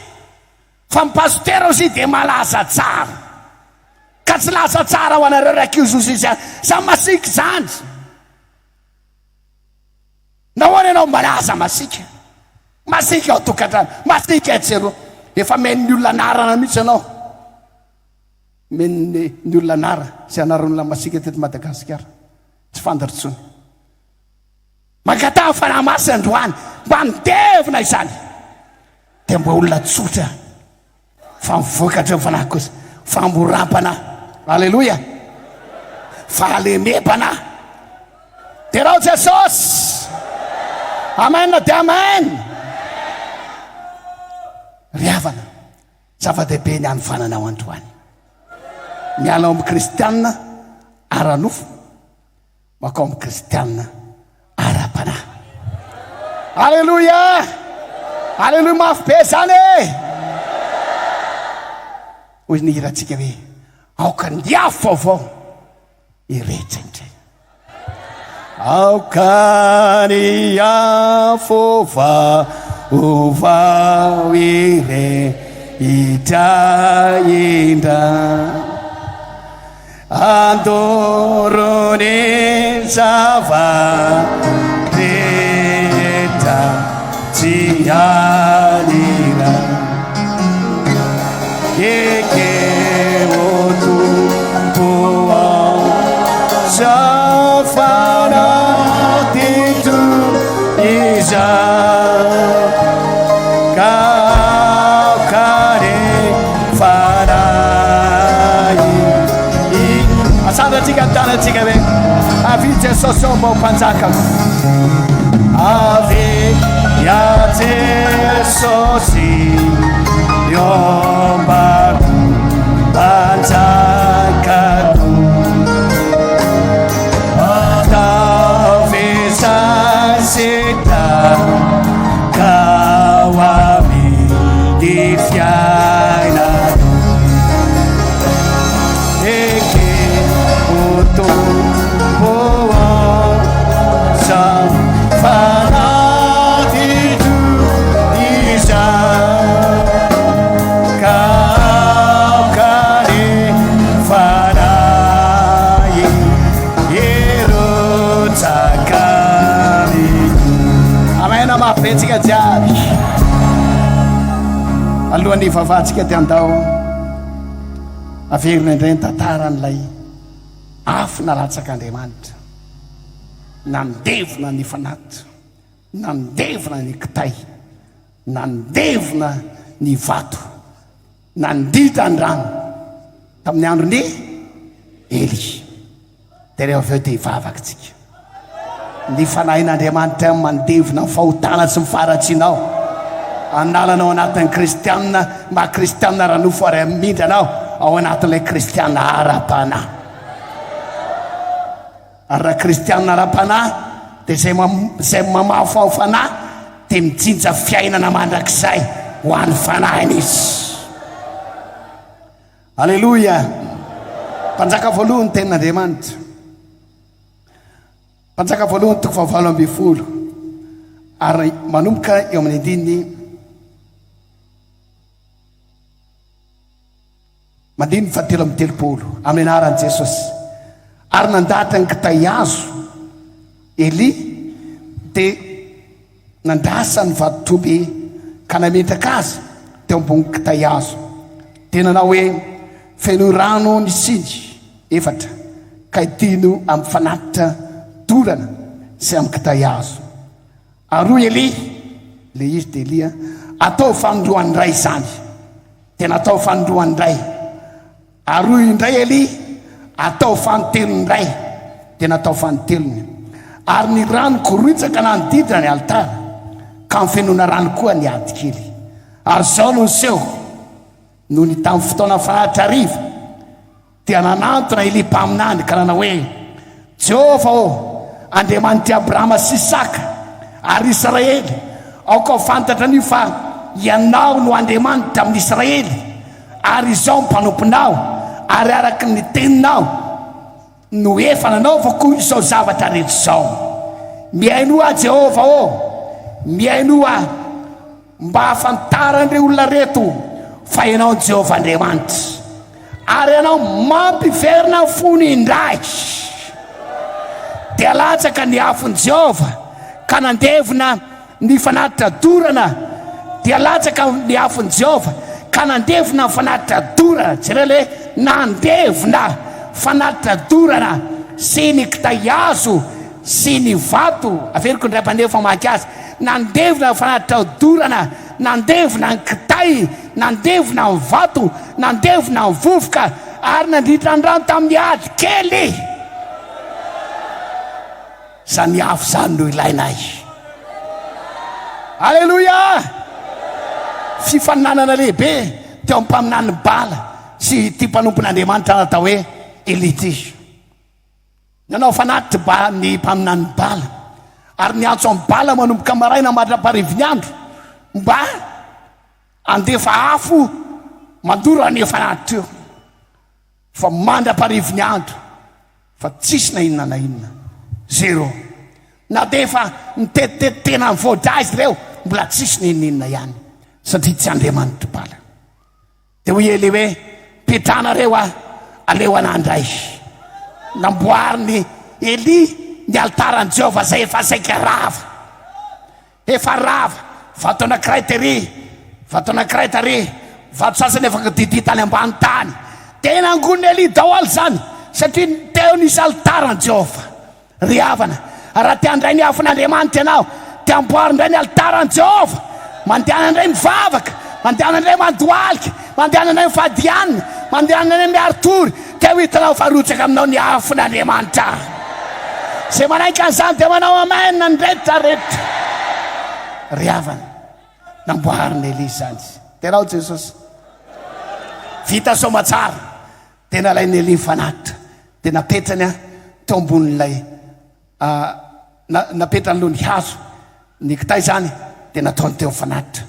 fa mipasteura izy dia malaza tsara ka tsy laza tsara ho anareo raiky izy ozy izy a sa masika zany nahoana ianao malaza masika masika ao tokantrano masika tseroa efa meny ny olona anarana mihitsy ianao meny ny olona anara sy anaran'olona masika teto Madagasikara tsy fandatritsony mankatao fanahy masy androany mba mitevina izany dia mba olona tsotra fa mivokatra fanahy kosa famboram-panahy alleloia fahalemem-panahy dia rao Jesosy amen dia amen ry havana zava-dehibe ny anofananao androany miala ao amin'ny kristianina ara-nofo makao amin'ny kristianina ara-panahy alleloia alleloia mafy be zany hoy ny hirantsika hoe aoka ny afo avao irehetra indray aoka ny afo vaovao irehetra indra andorony zava-rehetra tsy alina eke otompoa zafana tito iza kaokare faray asanatsika tanatsika ve avy Jesosy mba ho mpanjaka avy ya Jesosy yombako mpanjakako atavesaseta kawami di fiainako eke utumpoa samfanatitu isa kaukare farai yerotakami amen amafetsika jiaby alohan'ny vavatsika ty andao averina indray ny tantaran'ilay afo nalatsak'Andriamanitra nandevona ny fanaty nandevona ny kitay nandevona ny vato nandita ny rano tamin'ny andro ny Eli dia rehefa aveo dia hivavakatsika ny fanahin'Andriamanitra mandevona ny fahotana sy mifaratsianao analanao anatin'ny kristianina mba kristianina ranofo ary amindra anao ao anatin'ilay kristianina ara-panahy ary raha kristianina ara-panahy dia zay mamafo ao fanahy dia mijinja fiainana mandrakizay ho an'ny fanahiny izy alleloia mpanjaka voalohany tenin'Andriamanitra mpanjaka voalohany toko 7 ary manomboka eo amin'ny andininy mandiny 7 amin'ny anaran'i Jesosy ary nandahatra ny kitay hazo Eli dia nandrasa ny vatotomby ka nametraka azy teo ambony kitay hazo dia nanao hoe feno rano ny singy 4 ka itino amin'ny fanatitra dorana sy amin'ny kitay hazo ary roy Eli le izy dia Elia atao fanondroany ray zany dia natao fanondroany ray ary roy indray Eli atao fanotelony ray dia natao fanotelony ary ny rano koritsaka nanodidina ny altara ka ny fenona rano koa ny ady kely ary zao no niseho no ny tamin'ny fotoana fanatitra ariva dia nanantona Eli mpaminany ka nanao hoe Jehova Andriamanitra Abrahama sy Isaka ary Israely, aoka fantatra ny fa ianao no Andriamanitra amin'ny Israely ary izao mpanomponao ary araky ny teninao no efa nanaovako izao zavatra rehetra izao. Miainoa Jehova miainoa mba hafantaran'ireo olona reto fa ianao Jehova Andriamanitra ary ianao mampiverina fony indray. Dia latsaka ny afon'i Jehova ka nandevina ny fanatitra dorana. Dia latsaka ny afon'i Jehova ka nandevina fanatitra dorana. Jerele nandevina fanatitra dorana sy ny kitay hazo sy ny vato. Averiko ndray mpandeha famaky azy. Nandevina fanatitra dorana, nandevina ny kitay, nandevina ny vato, nandevina ny vovoka ary nandritra ny rano tamin'ny ady kely. Zany afo zany no ilainay. Alleluia! Fifaninanana lehibe teo amin'ny mpaminany bala sy ty mpanompon'Andriamanitra natao hoe Elity. Nanao fanatitra ny mpaminany bala ary niantso amin'ny bala manomboka maraina mandra-parivony andro mba andefa afo mandora ny fanatitra eo fa mandra-parivony andro fa tsisy na inona na inona. Zero. Na defa mitetetena ny voadra izy ireo mbola tsisy na inona ihany satria tsy Andriamanitra bala. Dia hoy ele hoe petranareo aleo anandray. Namboariny Eli ny altaran'i Jehova zay efa saika rava. Efa rava. Vato anankiray tery, vato anankiray tary, vato sasany efa didita any ambany tany. Tena angoniny Eli daholo zany satria teo nisy altaran'i Jehova. Ry havana, raha te handray ny afon'Andriamanitra ianao, te amboarindray ny altaran'i Jehova, mandehana indray mivavaka, mandehana indray mandoalika, mandehana indray mifadianina, mandehana indray miaritory, te ho hitanao farotsaka aminao ny afon'Andriamanitra. Zay manaiky an'izany dia manao amen ny rehetra rehetra. Ry havana, namboariny Eli zany. Tenao Jesosy. Vita soma tsara, tena lainy Eli fanatitra, dia napetrany teo ambonin'ilay napetrany aloha ny hazo ny kitay zany dia nataony teo fanatitra.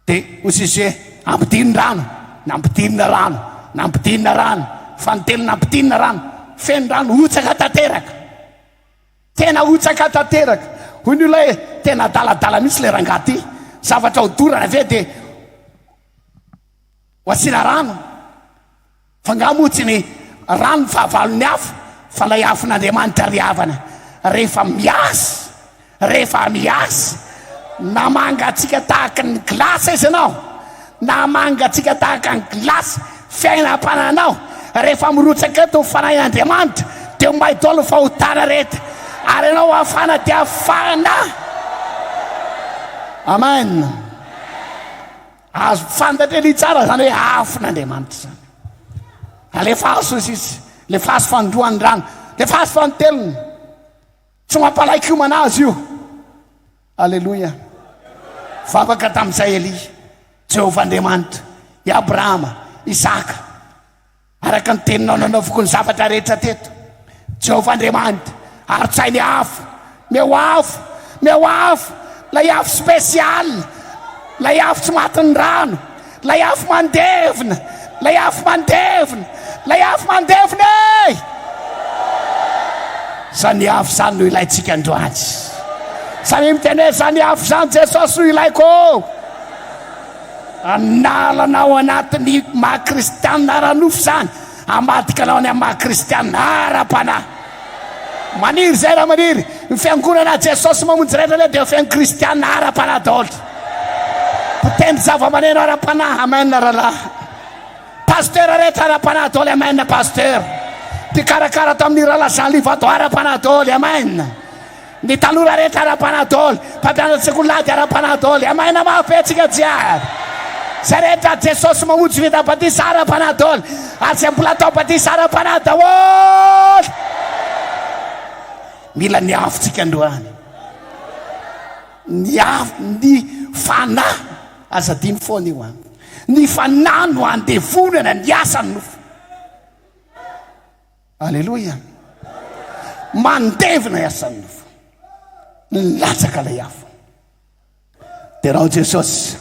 Dia osy hoe ampidinina rano, nampidinina rano, nampidinina rano, fantelo nampidinina rano, feno rano otsaka tanteraka, tena otsaka tanteraka. Hoy ny olona hoe tena daladala mihitsy le rangaty, zavatra hodorana ve dia ho asiana rano fa ngamotsy ny rano fahavalony afo. Fa lay afon'Andriamanitra ry havana rehefa miasy namangatsika tahaka ny glasy izy anao, namangatsika tahaka ny glasy fiainam-pananao rehefa mirotsaka eto fanahin'Andriamanitra dia maidolo fahotana rehetra ary ianao afana dia afana. Amen. Azo fantatra Eli tsara zany hoe afon'Andriamanitra zany. Alefa azo izy, le fasy fandroany rano, le fasy fantelony, tsy mampalaiky homanazy io. Alleluia. Vavaka tamin'izay Eli, Jehova Andriamanitra, i Abrahama, Isaka, araka ny teninao nanaovako ny zavatra rehetra teto. Jehova Andriamanitra aritsainy afo, meo afo, lay afo spesialy, lay afo tsy matin'ny rano, lay afo mandevina, lay afo mandevina, lay afo mandevina e! Zany afo zany no ilaitsika androany. Samy miteny hoe zany afo zany Jesosy no ilaiko. Analanao anatin'ny maha-kristianina ranofo zany, amadika anao any amin'ny maha-kristianina ara-panahy. Maniry zay raha maniry, ny fiangonana Jesosy mamonjy rehetra le dia fiangon-kristianina ara-panahy daholo. Mpitendry zava-maneno ara-panahy, amen rahalahy. Pasteur rehetra ara-panahy daholo, amen pasteur. Mpikarakara tamin'ny rahalahy Jean-Livre ato ara-panahy daholo, amen. Ny tanora rehetra ara-panahy daholo, mpampianatra sekolady ara-panahy daholo, amen mahapetsika jiaby. Zay rehetra Jesosy mamonjy vita batisa ara-panahy daholo, ary zay mbola atao batisa ara-panahy daholo. Mila ny afontsika androany, ny fanahy azadiny foana io any, ny fanahy no andevonana ny asany nofo. Alleluia. mandevina iasan'ny nofo, latsaka ilay afo. Terao Jesosy,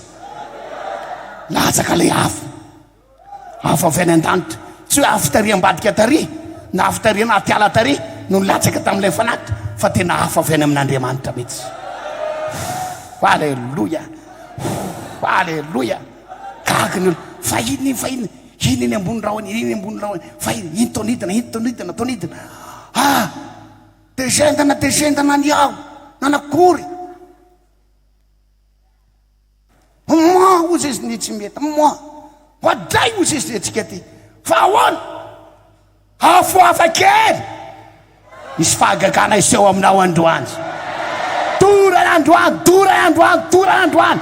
latsaka ilay afo, afo avy any an-danitra, tsy hoe afo taria ambadika taria na afo taria anaty ala taria no latsaka tamin'ilay fanatitra, fa tena afo avy any amin'Andriamanitra mihitsy. Alleluia, alleluia. Kahakany olo fa iny ambony rahoany, iny ambony rahoany, fa iny tonidina descendana ny aho nanakory moi ozy izy ny tsy mety moi hoadray ozy izy atsika ty fa ahoana afo hafa kely misy fahagagana iseho aminao androany, doran'androany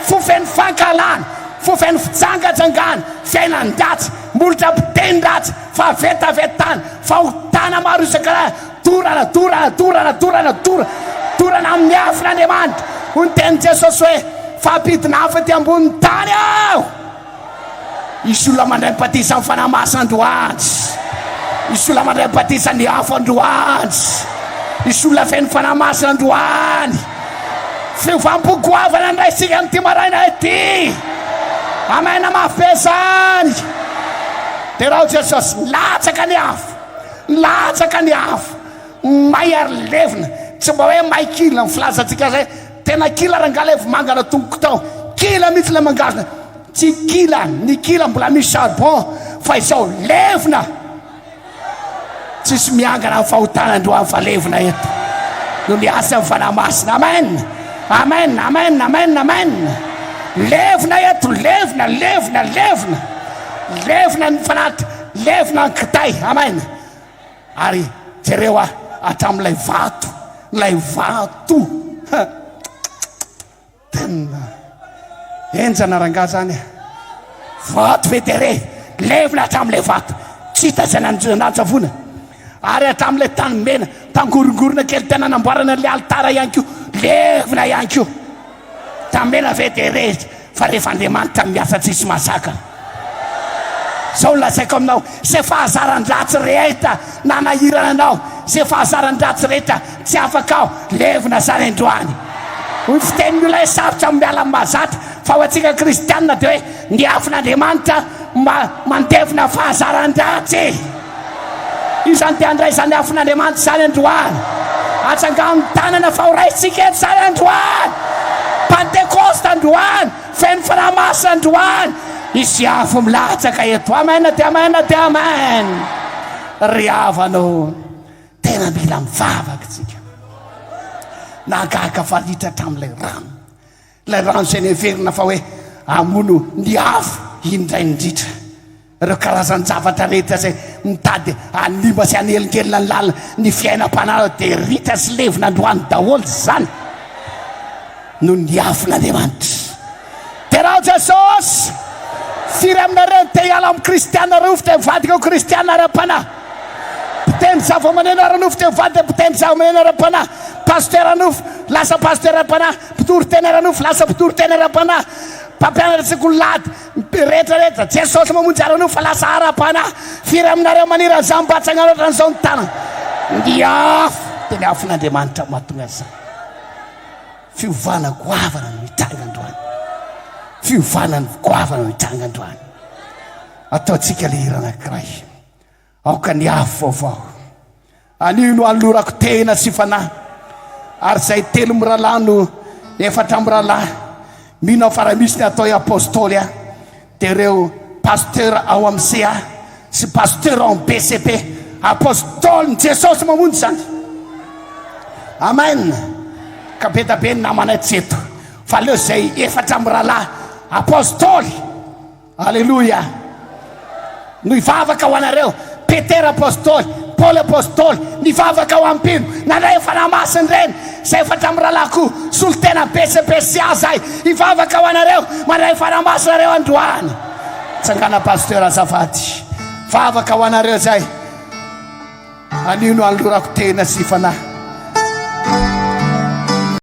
fofeny fankalana, fofeny fitsangatsangana, fiainan-dratsy, molotra mpiteny-dratsy, fa vetavetana, fa hotana maro isan-karaha, dorana amin'ny afon'Andriamanitra. Hoy teny Jesosy hoe fampidina hafa ty ambony tany aho. Isy olona mandray mipatisa amin'ny fanahy masina androany, isy olona mandray mipatisa ny afo androany, isy olona feno fanahy masina androany. Fivampogoavana ndray sika n'ity maraina ity, amena mafezany. Terao Jesosy, latsaka ny afo, may ary levina, tsy mba hoe may kila ny filazantsika zay, tena kila rangalevy mangana tongoko tao, kila mihitsy le mangazana, tsy kila, ny kila mbola misy charbon, fa izao levina, tsisy miangana amin'ny fahotanandroany fa levina eto no miasa amin'ny fanahy masina. Amen. Levina eto, levina ny fanatitra, levina ny kitay. Amen. Ary jereo hatramin'ilay vato tena enjana ranga zany, vato vetere, levina hatramin'ilay vato, tsy hita zay nantsavona. Ary hatramin'ilay tany mena, tangorongorona kely tena namboarana le altara ihany koa, levina ihany koa, tamena vetere. Fa rehefa Andriamanitra miasa tsisy masaka. Zao lazaiko aminao, se fahazaran-dratsy rehetra nanahirana anao, se fahazaran-dratsy rehetra tsy afaka ao, levina zany androany. Hoy fitenin'ny olona sarotra miala amin'ny mahazatra, fa ho antsika kristianina dia hoe ny afon'Andriamanitra mandevina fahazaran-dratsy. Izany te handray zany afon'Andriamanitra zany androany, atsangany tanana fa ho raisitsika eto zany androany. Pentecoste androany, feno fanahy masina androany, isy afo milatsaka eto. Amen. Ry avanao, tena mila mivavaka tsika, nagaga valitra hatramin'ilay rano, ilay rano zay neverina fa hoe amono ny afo indray indritra. Ireo karazany zavatra rehetra zay mitady anima sy anelinkelina ny lalina ny fiainam-panala dia ritra sy levina androany daholo zany no ny afon'Andriamanitra. Terao Jesosy, firy aminareo te hiala amin'ny kristianina reo te mivadika ho kristianina ara-panahy, mpiteny zava-maneno ara-nofo te mivadika mpiteny zava-maneno ara-panahy, pasteur ara-nofo lasa pasteur ara-panahy, mpitory-teny ara-nofo lasa mpitory-teny ara-panahy, mpampianatra tsikolaty rehetrarehetra, Jesosy mamonjy ara-nofo fa lasa ara-panahy. Firy aminareo maniry an'izany mbatsana loatra n'izao ny tanana, ny afo teny afon'Andriamanitra mahatonga an'izany. Fiovana goavana no hitranga androany, fiovana goavana no hitranga androany. Ataontsika le hira anankiray, aoka ny afo vaovao, anio no alorako tena sy fanahy, ary zay telo miralahy no efatra miralahy, mino fa raha misy ny atao apôstôly a, dia ireo pasteur ao amin'ny CA sy pasteur ao amin'ny BCP, apôstôly ny Jesosy mamonjy zany. Amen. Ka be da be ny namanay tseto, fa leo zay efatra miralahy apôstôly, alleluia, no hivavaka ho anareo. Petera apôstôly, Paul apôstôly, nivavaka ho ampino nandray fanahy masina reny, zay efatra miralahy koa solotena BCP CA zay hivavaka ho anareo, mandray fanahy masina reo androany. Tsangana pasteur azafady, vavaka ho anareo zay, anio no alorako tena sy fanahy.